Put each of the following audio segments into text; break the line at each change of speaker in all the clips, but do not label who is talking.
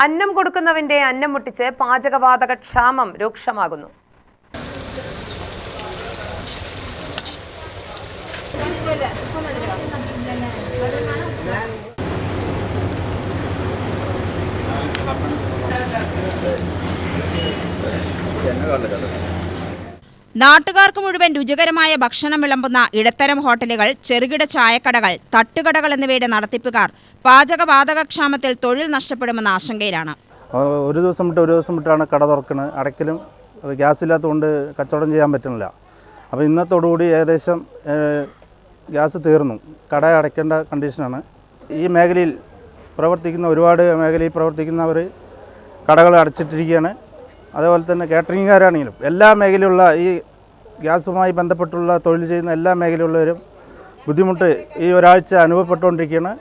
അന്നം കൊടുക്കുന്നവന്റെ അന്നം മുട്ടിച്ച് പാചകവാതക ക്ഷാമം രൂക്ഷമാകുന്നു.
നാട്ടുകാർക്ക് മുഴുവൻ രുചികരമായ ഭക്ഷണം വിളമ്പുന്ന ഇടത്തരം ഹോട്ടലുകൾ, ചെറുകിട ചായക്കടകൾ, തട്ടുകടകൾ എന്നിവയുടെ നടത്തിപ്പുകാർ പാചകവാതകക്ഷാമത്തിൽ തൊഴിൽ നഷ്ടപ്പെടുമെന്ന ആശങ്കയിലാണ്.
ഒരു ദിവസം വിട്ടാണ് കട തുറക്കുന്നത്. അടയ്ക്കലും ഗ്യാസ് ഇല്ലാത്തതുകൊണ്ട് കച്ചവടം ചെയ്യാൻ പറ്റുന്നില്ല. അപ്പോൾ ഇന്നത്തോടുകൂടി ഏകദേശം ഗ്യാസ് തീർന്നു. കട അടയ്ക്കേണ്ട കണ്ടീഷനാണ്. ഈ മേഖലയിൽ ഒരുപാട് മേഖലയിൽ പ്രവർത്തിക്കുന്നവർ കടകൾ അടച്ചിട്ടിരിക്കുകയാണ്. അതേപോലെ തന്നെ കാറ്ററിംഗുകാരാണെങ്കിലും എല്ലാ മേഖലയിലുള്ള ഈ ഗ്യാസുമായി ബന്ധപ്പെട്ടുള്ള തൊഴിൽ ചെയ്യുന്ന എല്ലാ മേഖലയിലുള്ളവരും ബുദ്ധിമുട്ട് ഈ ഒരാഴ്ച അനുഭവപ്പെട്ടുകൊണ്ടിരിക്കുകയാണ്.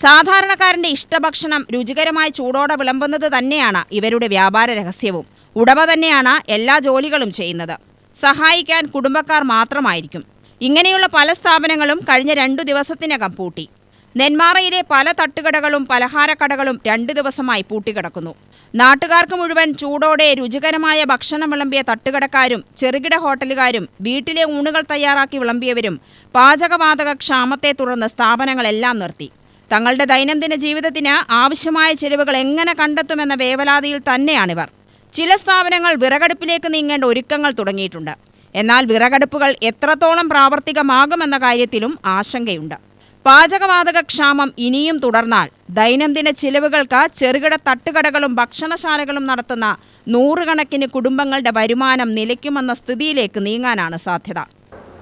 സാധാരണക്കാരന്റെ ഇഷ്ടഭക്ഷണം രുചികരമായി ചൂടോടെ വിളമ്പുന്നത് തന്നെയാണ് ഇവരുടെ വ്യാപാര രഹസ്യവും. ഉടമ തന്നെയാണ് എല്ലാ ജോലികളും ചെയ്യുന്നത്. സഹായിക്കാൻ കുടുംബക്കാർ മാത്രമായിരിക്കും. ഇങ്ങനെയുള്ള പല സ്ഥാപനങ്ങളും കഴിഞ്ഞ 2 ദിവസത്തിനകം പൂട്ടി. നെന്മാറയിലെ പല തട്ടുകടകളും പലഹാരക്കടകളും 2 ദിവസമായി പൂട്ടിക്കിടക്കുന്നു. നാട്ടുകാർക്ക് മുഴുവൻ ചൂടോടെ രുചികരമായ ഭക്ഷണം വിളമ്പിയ തട്ടുകടക്കാരും ചെറുകിട ഹോട്ടലുകാരും വീട്ടിലെ ഊണുകൾ തയ്യാറാക്കി വിളമ്പിയവരും പാചകവാതക ക്ഷാമത്തെ തുടർന്ന് സ്ഥാപനങ്ങളെല്ലാം നിർത്തി. തങ്ങളുടെ ദൈനംദിന ജീവിതത്തിന് ആവശ്യമായ ചെലവുകൾ എങ്ങനെ കണ്ടെത്തുമെന്ന വേവലാതിയിൽ തന്നെയാണിവർ. ചില സ്ഥാപനങ്ങൾ വിറകടുപ്പിലേക്ക് നീങ്ങേണ്ട ഒരുക്കങ്ങൾ തുടങ്ങിയിട്ടുണ്ട്. എന്നാൽ വിറകടുപ്പുകൾ എത്രത്തോളം പ്രാവർത്തികമാകുമെന്ന കാര്യത്തിലും ആശങ്കയുണ്ട്. പാചകവാതക ക്ഷാമം ഇനിയും തുടർന്നാൽ ദൈനംദിന ചിലവുകൾക്ക് ചെറുകിട തട്ടുകടകളും ഭക്ഷണശാലകളും നടത്തുന്ന 100 കണക്കിന് കുടുംബങ്ങളുടെ വരുമാനം നിലയ്ക്കുമെന്ന സ്ഥിതിയിലേക്ക് നീങ്ങാനാണ് സാധ്യത.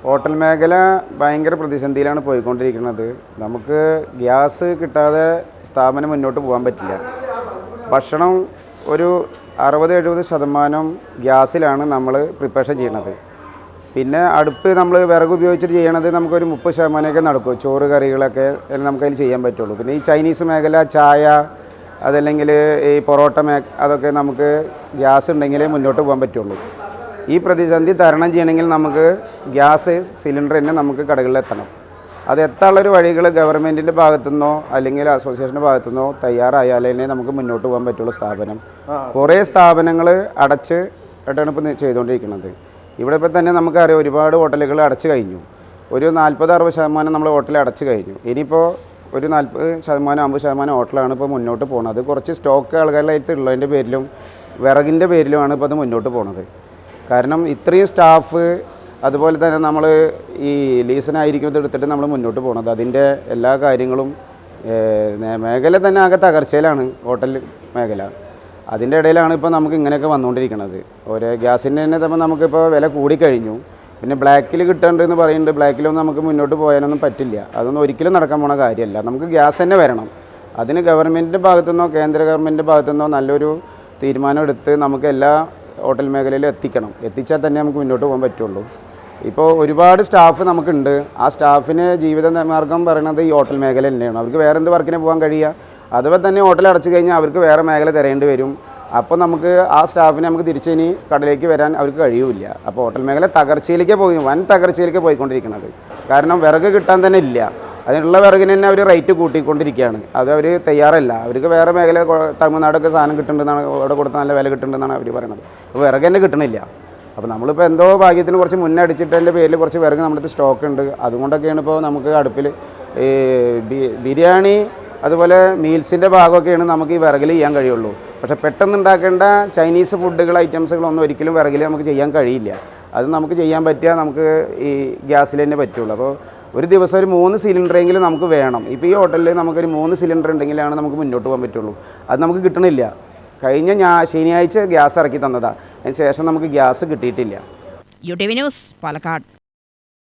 ഹോട്ടൽ മേഖല ഭയങ്കര പ്രതിസന്ധിയിലാണ് പോയിക്കൊണ്ടിരിക്കുന്നത്. നമുക്ക് ഗ്യാസ് കിട്ടാതെ സ്ഥാപനം മുന്നോട്ട് പോകാൻ പറ്റില്ല. ഭക്ഷണം ഒരു 60-70% ഗ്യാസിലാണ് നമ്മൾ പ്രിപ്പറേഷൻ ചെയ്യുന്നത്. പിന്നെ അടുപ്പ് നമ്മൾ വിറക് ഉപയോഗിച്ചിട്ട് ചെയ്യണത് നമുക്കൊരു 30% നടക്കും. ചോറ് കറികളൊക്കെ നമുക്കതിൽ ചെയ്യാൻ പറ്റുള്ളൂ. പിന്നെ ഈ ചൈനീസ് മേഖല, ചായ, അതല്ലെങ്കിൽ ഈ പൊറോട്ട അതൊക്കെ നമുക്ക് ഗ്യാസ് ഉണ്ടെങ്കിലേ മുന്നോട്ട് പോകാൻ പറ്റുള്ളൂ. ഈ പ്രതിസന്ധി തരണം ചെയ്യണമെങ്കിൽ നമുക്ക് ഗ്യാസ് സിലിണ്ടർ തന്നെ നമുക്ക് കടകളിലെത്തണം. അത് എത്താനുള്ളൊരു വഴികൾ ഗവൺമെൻറ്റിൻ്റെ ഭാഗത്തുനിന്നോ അല്ലെങ്കിൽ അസോസിയേഷൻ്റെ ഭാഗത്തുനിന്നോ തയ്യാറായാലേ നമുക്ക് മുന്നോട്ട് പോകാൻ പറ്റുള്ളൂ. സ്ഥാപനം കുറേ സ്ഥാപനങ്ങൾ അടച്ചിട്ടാണ് ഇപ്പോൾ ചെയ്തുകൊണ്ടിരിക്കുന്നത്. ഇവിടെ ഇപ്പോൾ തന്നെ നമുക്കറിയാം ഒരുപാട് ഹോട്ടലുകൾ അടച്ചു കഴിഞ്ഞു. ഒരു 40-60% നമ്മൾ ഹോട്ടൽ അടച്ചു കഴിഞ്ഞു. ഇനിയിപ്പോൾ ഒരു 40%-50% ഹോട്ടലാണ് ഇപ്പോൾ മുന്നോട്ട് പോകുന്നത്. കുറച്ച് സ്റ്റോക്ക് ആൾക്കാരിലായിട്ട് ഉള്ളതിൻ്റെ പേരിലും വിറകിൻ്റെ പേരിലുമാണ് ഇപ്പോൾ അത് മുന്നോട്ട് പോകുന്നത്. കാരണം ഇത്രയും സ്റ്റാഫ്, അതുപോലെ തന്നെ നമ്മൾ ഈ ലീസനായിരിക്കുന്നത് എടുത്തിട്ട് നമ്മൾ മുന്നോട്ട് പോകുന്നത്. അതിൻ്റെ എല്ലാ കാര്യങ്ങളും മേഖല തന്നെ ആകെ തകർച്ചയിലാണ് ഹോട്ടൽ മേഖല. അതിൻ്റെ ഇടയിലാണ് ഇപ്പോൾ നമുക്ക് ഇങ്ങനെയൊക്കെ വന്നുകൊണ്ടിരിക്കുന്നത്. ഒരു ഗ്യാസിൻ്റെ തന്നെ തമ്മിൽ നമുക്കിപ്പോൾ വില കൂടിക്കഴിഞ്ഞു. പിന്നെ ബ്ലാക്കിൽ കിട്ടേണ്ടതെന്ന് പറയുന്നുണ്ട്. ബ്ലാക്കിലൊന്നും നമുക്ക് മുന്നോട്ട് പോകാനൊന്നും പറ്റില്ല. അതൊന്നും ഒരിക്കലും നടക്കാൻ പോണ കാര്യമല്ല. നമുക്ക് ഗ്യാസ് തന്നെ വരണം. അതിന് ഗവൺമെൻറ്റിൻ്റെ ഭാഗത്തുനിന്നോ കേന്ദ്ര ഗവൺമെൻറ്റിൻ്റെ ഭാഗത്തുനിന്നോ നല്ലൊരു തീരുമാനം എടുത്ത് നമുക്ക് എല്ലാ ഹോട്ടൽ മേഖലയിലും എത്തിക്കണം. എത്തിച്ചാൽ തന്നെ നമുക്ക് മുന്നോട്ട് പോകാൻ പറ്റുള്ളൂ. ഇപ്പോൾ ഒരുപാട് സ്റ്റാഫ് നമുക്കുണ്ട്. ആ സ്റ്റാഫിന് ജീവിത മാർഗം പറയുന്നത് ഈ ഹോട്ടൽ മേഖല തന്നെയാണ്. അവർക്ക് വേറെ എന്ത് വർക്കിന് പോകാൻ കഴിയുക? അതുപോലെ തന്നെ ഹോട്ടൽ അടച്ചു കഴിഞ്ഞാൽ അവർക്ക് വേറെ മേഖല തരേണ്ടി വരും. അപ്പോൾ നമുക്ക് ആ സ്റ്റാഫിനെ നമുക്ക് തിരിച്ചിനി കടയിലേക്ക് വരാൻ അവർക്ക് കഴിയില്ല. അപ്പോൾ ഹോട്ടൽ മേഖല വൻ തകർച്ചയിലേക്ക് പോയിക്കൊണ്ടിരിക്കുന്നത്. കാരണം വിറക് കിട്ടാൻ തന്നെ ഇല്ല. അതിനുള്ള വിറകിന് തന്നെ അവർ റേറ്റ് കൂട്ടിക്കൊണ്ടിരിക്കുകയാണ്. അത് അവർ തയ്യാറല്ല. അവർക്ക് വേറെ മേഖല തമിഴ്നാടൊക്കെ സാധനം കിട്ടുന്നുണ്ടെന്നാണ്, അവിടെ കൊടുത്ത നല്ല വില കിട്ടുന്നുണ്ടെന്നാണ് അവർ പറയുന്നത്. അപ്പോൾ വിറക് തന്നെ കിട്ടണില്ല. അപ്പോൾ നമ്മളിപ്പോൾ എന്തോ ഭാഗ്യത്തിന് കുറച്ച് മുന്നേ അടിച്ചിട്ടതിൻ്റെ പേരിൽ കുറച്ച് വിറക് നമ്മുടെ അടുത്ത് സ്റ്റോക്ക് ഉണ്ട്. അതുകൊണ്ടൊക്കെയാണ് ഇപ്പോൾ നമുക്ക് അടുപ്പിൽ ഈ ബിരിയാണി അതുപോലെ മീൽസിൻ്റെ ഭാഗമൊക്കെയാണ് നമുക്ക് ഈ വിറകിൽ ചെയ്യാൻ കഴിയുള്ളൂ. പക്ഷേ പെട്ടെന്ന് ഉണ്ടാക്കേണ്ട ചൈനീസ് ഫുഡുകൾ ഐറ്റംസുകളൊന്നും ഒരിക്കലും വിറകിൽ നമുക്ക് ചെയ്യാൻ കഴിയില്ല. അത് നമുക്ക് ചെയ്യാൻ പറ്റുക നമുക്ക് ഈ ഗ്യാസിൽ തന്നെ പറ്റുള്ളൂ. അപ്പോൾ ഒരു ദിവസം ഒരു 3 സിലിണ്ടറെങ്കിലും നമുക്ക് വേണം. ഇപ്പോൾ ഈ ഹോട്ടലിൽ നമുക്കൊരു 3 സിലിണ്ടർ ഉണ്ടെങ്കിലാണ് നമുക്ക് മുന്നോട്ട് പോകാൻ പറ്റുള്ളൂ. അത് നമുക്ക് കിട്ടണില്ല. കഴിഞ്ഞ ശനിയാഴ്ച ഗ്യാസ് ഇറക്കി തന്നതാണ്. അതിന് ശേഷം നമുക്ക് ഗ്യാസ് കിട്ടിയിട്ടില്ല.
UTV news, Palakkad.